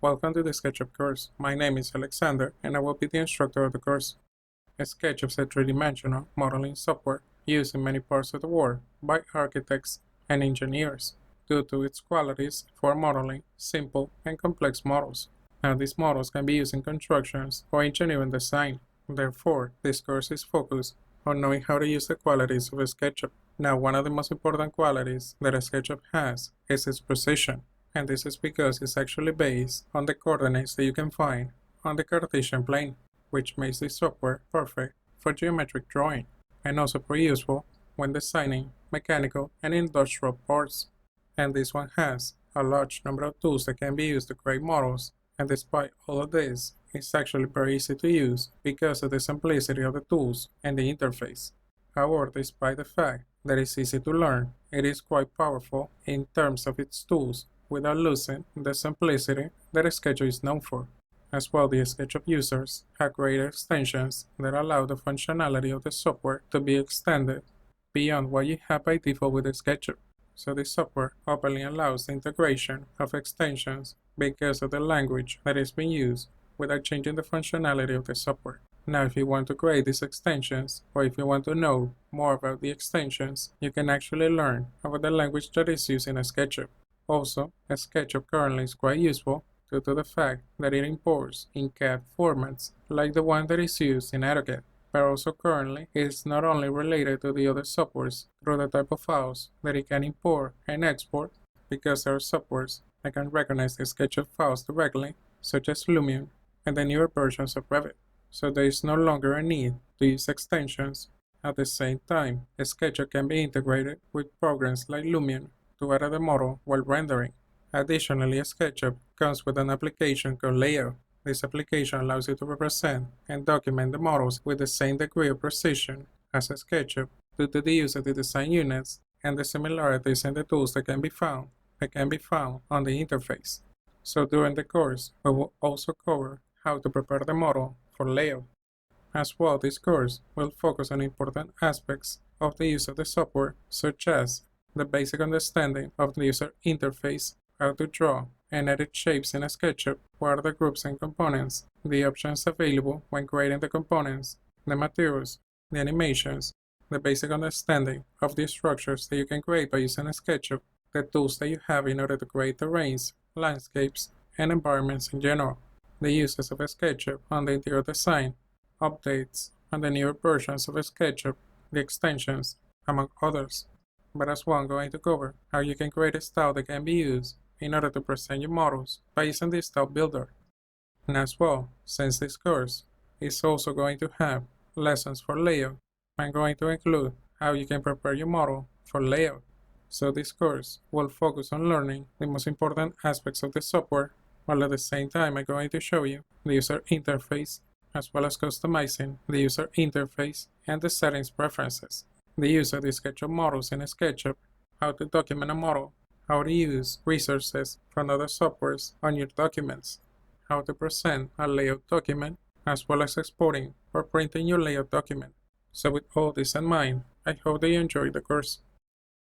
Welcome to the SketchUp course. My name is Alexander and I will be the instructor of the course. SketchUp is a three-dimensional modeling software used in many parts of the world by architects and engineers due to its qualities for modeling simple and complex models. Now these models can be used in constructions or engineering design. Therefore, this course is focused on knowing how to use the qualities of SketchUp. Now one of the most important qualities that SketchUp has is its precision. And this is because it's actually based on the coordinates that you can find on the Cartesian plane, which makes this software perfect for geometric drawing and also very useful when designing mechanical and industrial parts. And this one has a large number of tools that can be used to create models, and despite all of this, it's actually very easy to use because of the simplicity of the tools and the interface. However, despite the fact that it's easy to learn, it is quite powerful in terms of its tools without losing the simplicity that SketchUp is known for. As well, the SketchUp users have created extensions that allow the functionality of the software to be extended beyond what you have by default with SketchUp. So this software openly allows the integration of extensions because of the language that is being used without changing the functionality of the software. Now if you want to create these extensions, or if you want to know more about the extensions, you can actually learn about the language that is used in SketchUp. Also, SketchUp currently is quite useful due to the fact that it imports in CAD formats like the one that is used in AutoCAD, but also currently is not only related to the other softwares through the type of files that it can import and export, because there are softwares that can recognize the SketchUp files directly, such as Lumion and the newer versions of Revit. So there is no longer a need to use extensions. At the same time, SketchUp can be integrated with programs like Lumion to edit the model while rendering. Additionally, SketchUp comes with an application called Layout. This application allows you to represent and document the models with the same degree of precision as SketchUp due to the use of the design units and the similarities in the tools that can be found on the interface. So during the course, we will also cover how to prepare the model for layout. As well, this course will focus on important aspects of the use of the software, such as the basic understanding of the user interface, how to draw and edit shapes in SketchUp, what are the groups and components, the options available when creating the components, the materials, the animations, the basic understanding of the structures that you can create by using SketchUp, the tools that you have in order to create terrains, landscapes, and environments in general, the uses of SketchUp on the interior design, updates on the newer versions of SketchUp, the extensions, among others. But as well, I'm going to cover how you can create a style that can be used in order to present your models by using the style builder. And as well, since this course is also going to have lessons for layout, I'm going to include how you can prepare your model for layout. So this course will focus on learning the most important aspects of the software, while at the same time I'm going to show you the user interface, as well as customizing the user interface and the settings preferences, the use of the SketchUp models in SketchUp, how to document a model, how to use resources from other softwares on your documents, how to present a layout document, as well as exporting or printing your layout document. So with all this in mind, I hope that you enjoy the course.